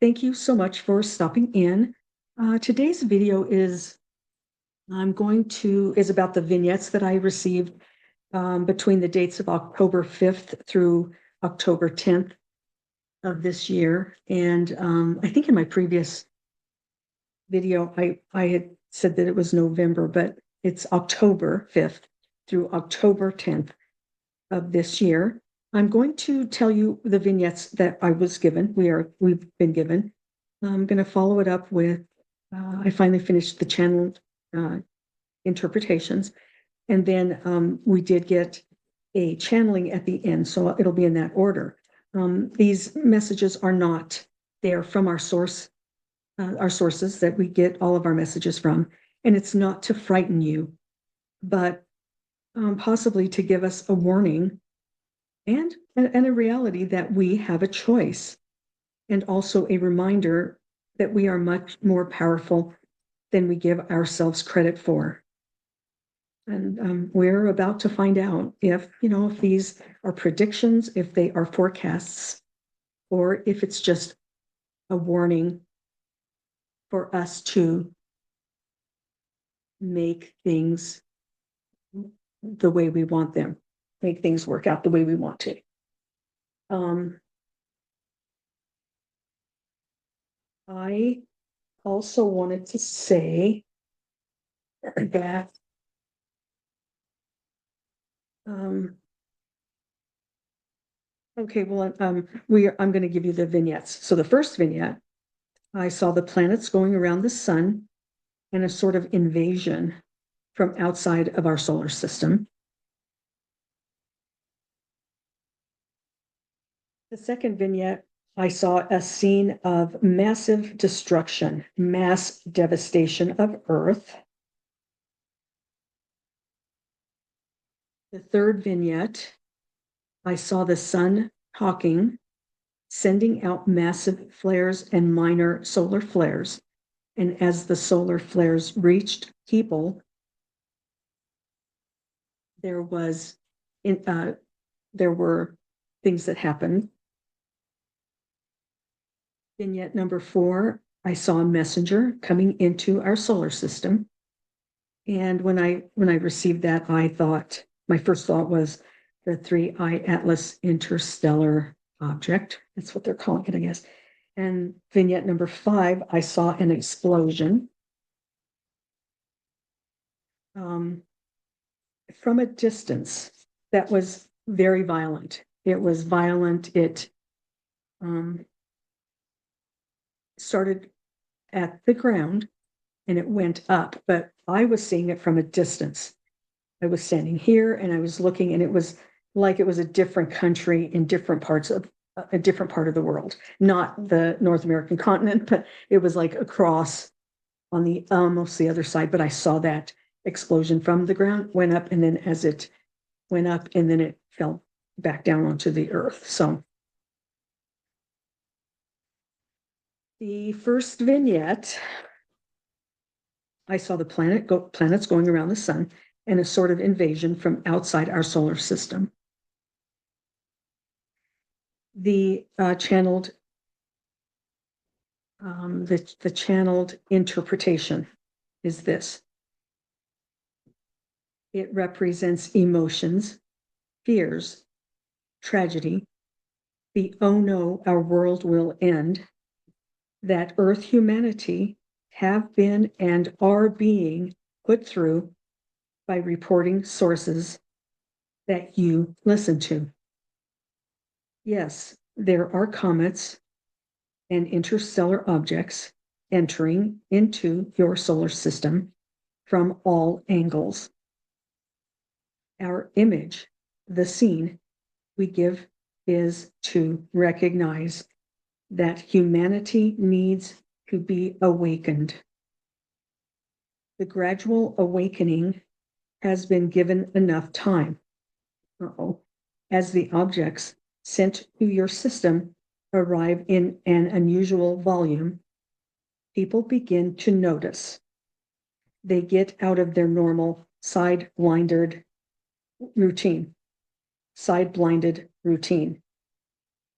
Thank you so much for stopping in. Today's video is about the vignettes that I received between the dates of October 5th through October 10th of this year. And I think in my previous video, I had said that it was November, but it's October 5th through October 10th of this year. I'm going to tell you the vignettes that I was given. We've been given. I'm going to follow it up with, I finally finished the channel interpretations. And then we did get a channeling at the end, so it'll be in that order. These messages are not there from our sources that we get all of our messages from. And it's not to frighten you, but possibly to give us a warning and a reality that we have a choice, and also a reminder that we are much more powerful than we give ourselves credit for. And we're about to find out if these are predictions, if they are forecasts, or if it's just a warning for us to make things the way we want them, make things work out the way we want to. I also wanted to say that okay, well, I'm going to give you the vignettes. So the first vignette, I saw the planets going around the sun and a sort of invasion from outside of our solar system. The second vignette, I saw a scene of massive destruction, mass devastation of Earth. The third vignette, I saw the sun talking, sending out massive flares and minor solar flares. And as the solar flares reached people, there were things that happened. Vignette number 4, I saw a messenger coming into our solar system. And when I received that, I thought, my first thought was the 3I Atlas interstellar object. That's what they're calling it, I guess. And vignette number 5, I saw an explosion. From a distance that was very violent. It was violent. It started at the ground and it went up, but I was seeing it from a distance. I was standing here and I was looking, and it was like it was a different country in different parts of a different part of the world, not the North American continent, but it was like across on the almost the other side. But I saw that explosion from the ground, went up, and then as it went up, and then it fell back down onto the earth. So the first vignette, I saw the planets going around the sun and a sort of invasion from outside our solar system. The channeled interpretation is this. It represents emotions, fears, tragedy, the oh no, our world will end, that Earth humanity have been and are being put through by reporting sources that you listen to. Yes, there are comets and interstellar objects entering into your solar system from all angles. Our image, the scene we give, is to recognize that humanity needs to be awakened. The gradual awakening has been given enough time. As the objects sent to your system arrive in an unusual volume, people begin to notice. They get out of their normal side-blinded routine.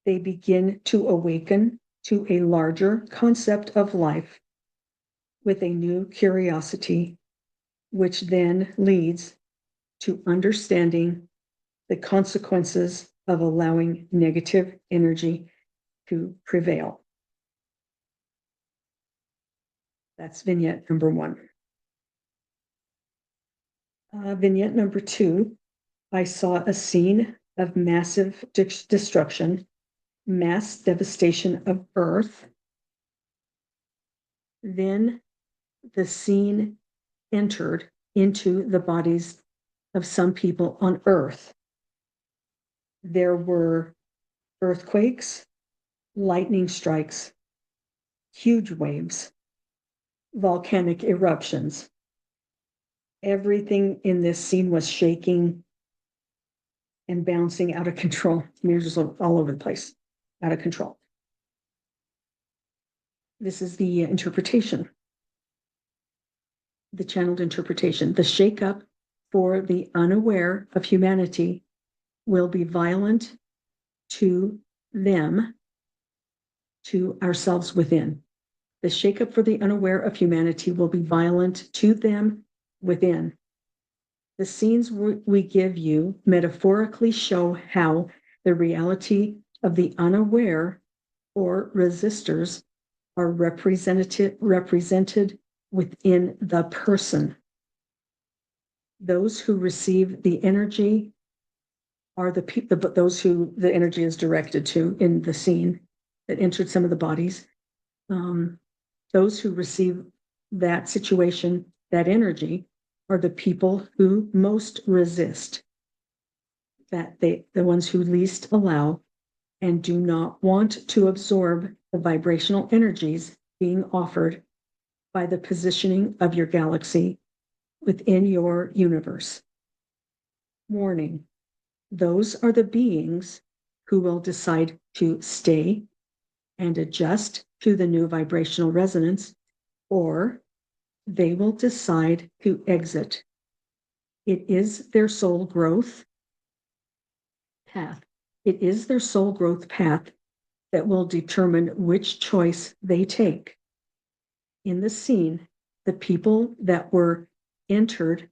They begin to awaken to a larger concept of life with a new curiosity, which then leads to understanding the consequences of allowing negative energy to prevail. That's vignette number 1. Vignette number 2, I saw a scene of massive destruction, mass devastation of Earth. Then the scene entered into the bodies of some people on Earth. There were earthquakes, lightning strikes, huge waves, volcanic eruptions. Everything in this scene was shaking and bouncing out of control. Just all over the place, out of control. This is the interpretation, the channeled interpretation. The shakeup for the unaware of humanity will be violent to them, to ourselves within. The shakeup for the unaware of humanity will be violent to them within. The scenes we give you metaphorically show how the reality of the unaware or resistors are represented within the person. Those who receive the energy are the people, those who the energy is directed to in the scene that entered some of the bodies. Those who receive that situation, that energy, are the people who most resist, the ones who least allow and do not want to absorb the vibrational energies being offered by the positioning of your galaxy within your universe. Warning, those are the beings who will decide to stay and adjust to the new vibrational resonance, or they will decide to exit. It is their soul growth path. It is their soul growth path that will determine which choice they take. In the scene, the people that were entered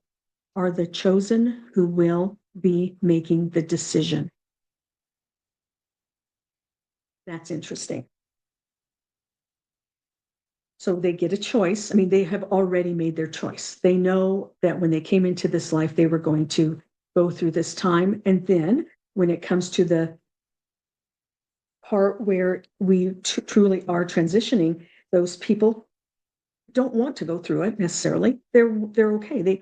are the chosen who will be making the decision. That's interesting. So they get a choice. I mean, they have already made their choice. They know that when they came into this life, they were going to go through this time. And then when it comes to the part where we truly are transitioning, those people don't want to go through it necessarily. They're okay.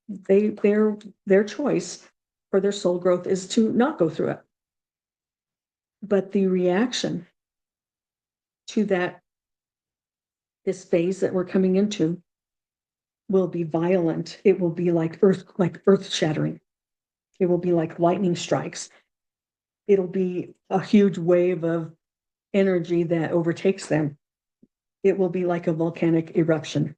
Their choice for their soul growth is to not go through it. But the reaction to this phase that we're coming into will be violent. It will be like earth shattering. It will be like lightning strikes. It'll be a huge wave of energy that overtakes them. It will be like a volcanic eruption.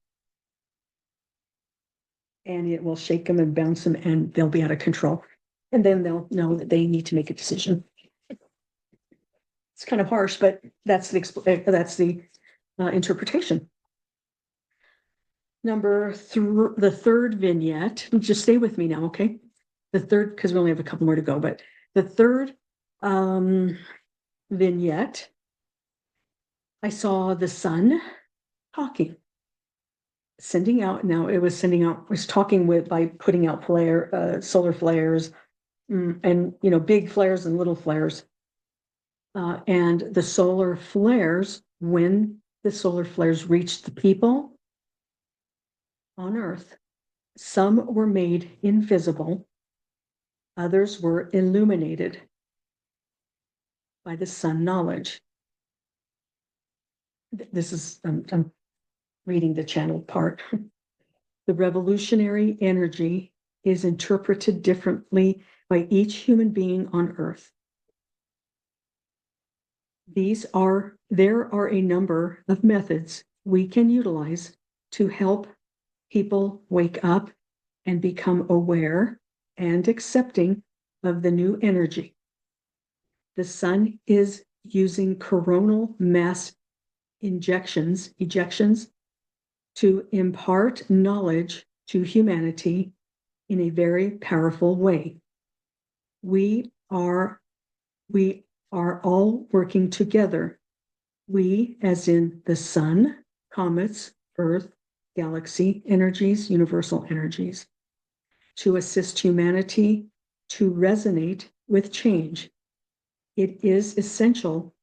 And it will shake them and bounce them, and they'll be out of control. And then they'll know that they need to make a decision. It's kind of harsh, but that's the interpretation. The third vignette, just stay with me now, okay? The third, because we only have a couple more to go, but the third vignette, I saw the sun talking, sending out. Now it was talking by putting out solar flares, and big flares and little flares. And the solar flares, when the solar flares reached the people on Earth, some were made invisible, others were illuminated by the sun knowledge. This is, I'm reading the channeled part. The revolutionary energy is interpreted differently by each human being on Earth. There are a number of methods we can utilize to help people wake up and become aware and accepting of the new energy. The sun is using coronal mass ejections to impart knowledge to humanity in a very powerful way. We are all working together. We, as in the sun, comets, Earth, galaxy energies, universal energies, to assist humanity to resonate with change. It is essential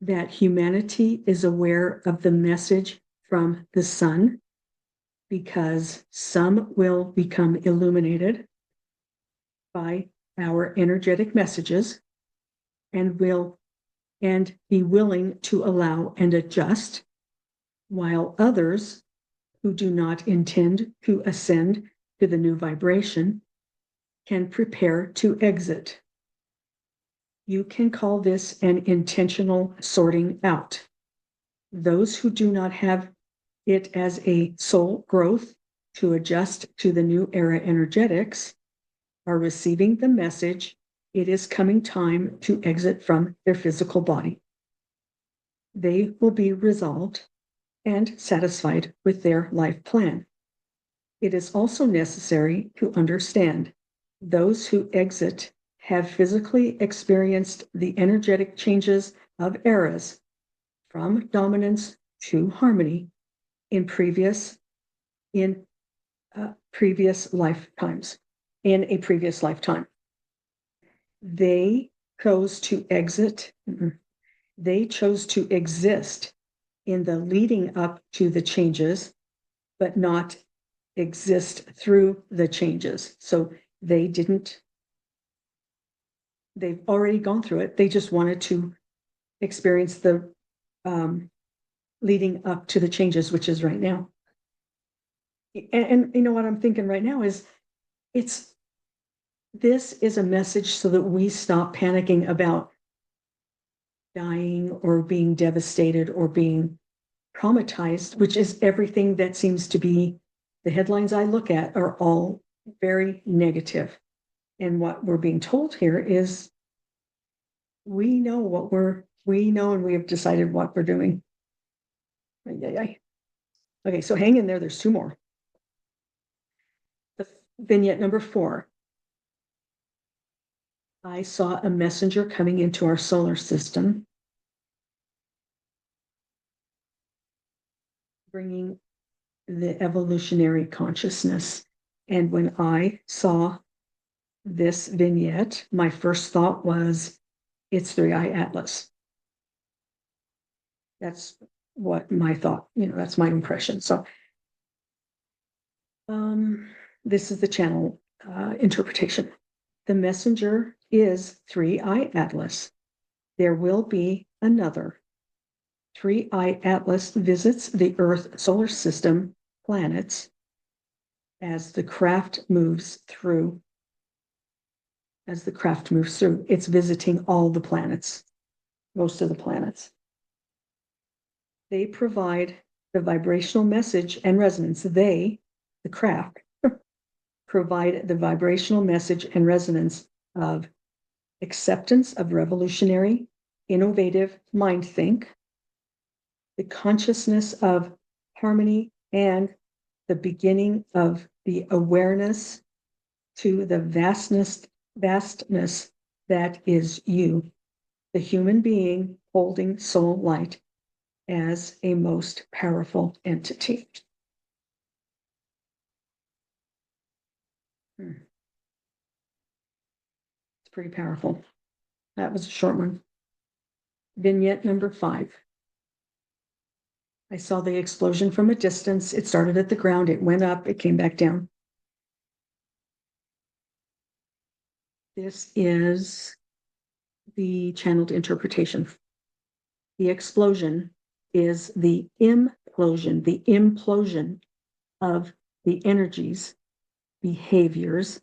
that humanity is aware of the message from the sun, because some will become illuminated by our energetic messages and be willing to allow and adjust, while others who do not intend to ascend to the new vibration can prepare to exit. You can call this an intentional sorting out. Those who do not have it as a soul growth to adjust to the new era energetics are receiving the message it is coming time to exit from their physical body. They will be resolved and satisfied with their life plan. It is also necessary to understand those who exit have physically experienced the energetic changes of eras from dominance to harmony in previous lifetimes, in a previous lifetime. They chose to exist in the leading up to the changes, but not exist through the changes. So they've already gone through it. They just wanted to experience the leading up to the changes, which is right now. And you know what I'm thinking right now is this is a message so that we stop panicking about dying or being devastated or being traumatized, which is everything that seems to be. The headlines I look at are all very negative. And what we're being told here is we know and we have decided what we're doing. Okay, so hang in there. There's two more. The vignette number 4. I saw a messenger coming into our solar system, bringing the evolutionary consciousness. And when I saw this vignette, my first thought was, it's 3i Atlas. That's what my thought, that's my impression. So this is the channel interpretation. The messenger is 3i Atlas. There will be another. 3i Atlas visits the Earth solar system planets as the craft moves through. It's visiting all the planets, most of the planets. They provide the vibrational message and resonance. They, the craft, provide the vibrational message and resonance of acceptance of revolutionary, innovative mind think, the consciousness of harmony, and the beginning of the awareness to the vastness that is you, the human being holding soul light as a most powerful entity. It's pretty powerful. That was a short one. Vignette number 5. I saw the explosion from a distance. It started at the ground. It went up. It came back down. This is the channeled interpretation. The explosion is the implosion of the energies, behaviors,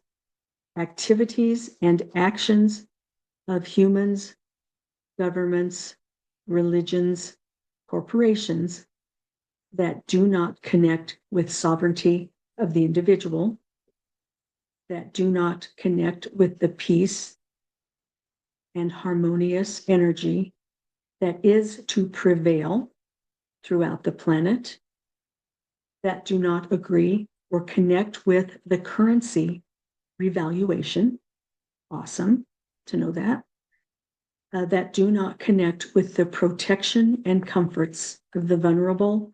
activities, and actions of humans, governments, religions, corporations that do not connect with sovereignty of the individual, that do not connect with the peace and harmonious energy that is to prevail throughout the planet, that do not agree or connect with the currency revaluation. Awesome to know that. That do not connect with the protection and comforts of the vulnerable,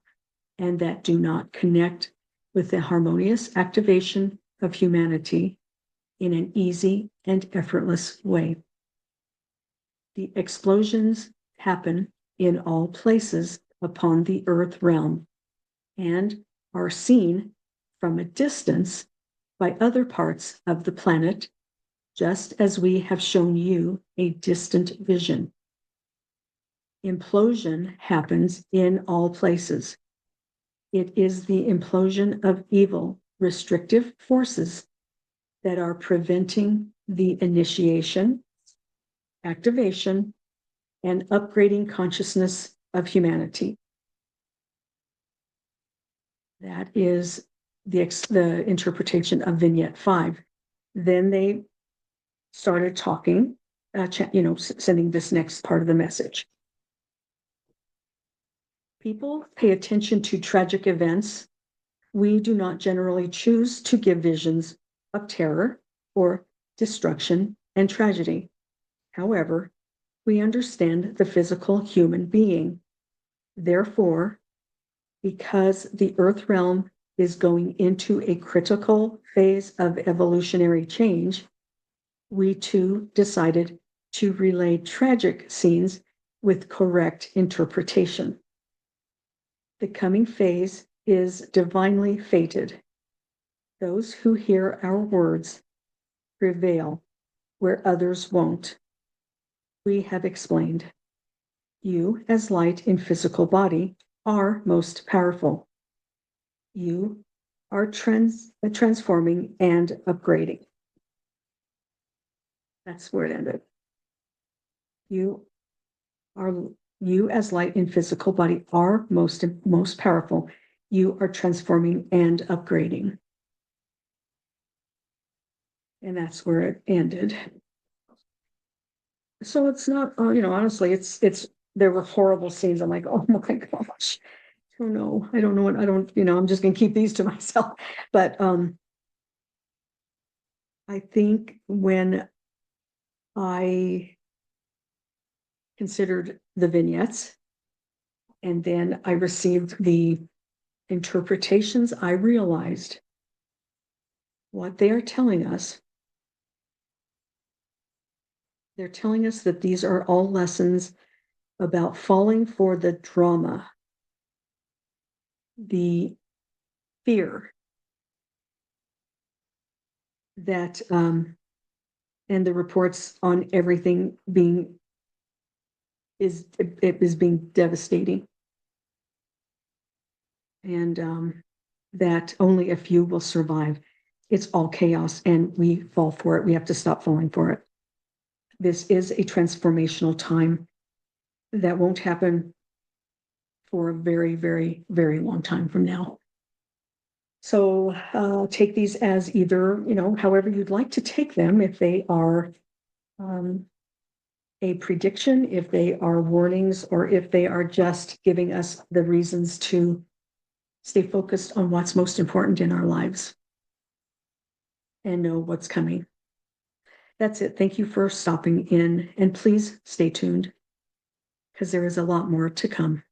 and that do not connect with the harmonious activation of humanity in an easy and effortless way. The explosions happen in all places upon the earth realm and are seen from a distance by other parts of the planet, just as we have shown you a distant vision. Implosion happens in all places. It is the implosion of evil, restrictive forces that are preventing the initiation, activation, and upgrading consciousness of humanity. That is the interpretation of Vignette 5. Then they started talking, sending this next part of the message. People pay attention to tragic events. We do not generally choose to give visions of terror or destruction and tragedy. However, we understand the physical human being. Therefore, because the earth realm is going into a critical phase of evolutionary change, we too decided to relay tragic scenes with correct interpretation. The coming phase is divinely fated. Those who hear our words prevail where others won't. We have explained. You, as light in physical body, are most powerful. You are transforming and upgrading. That's where it ended. You as light in physical body are most powerful. You are transforming and upgrading. And that's where it ended. So it's not, honestly, there were horrible scenes. I'm like, oh my gosh. I don't know. I'm just going to keep these to myself. But I think when I considered the vignettes and then I received the interpretations, I realized what they are telling us. They're telling us that these are all lessons about falling for the drama, the fear that, and the reports on everything is being devastating, and that only a few will survive. It's all chaos, and we fall for it. We have to stop falling for it. This is a transformational time that won't happen for a very, very, very long time from now. So take these as either, however you'd like to take them, if they are a prediction, if they are warnings, or if they are just giving us the reasons to stay focused on what's most important in our lives and know what's coming. That's it. Thank you for stopping in, and please stay tuned because there is a lot more to come.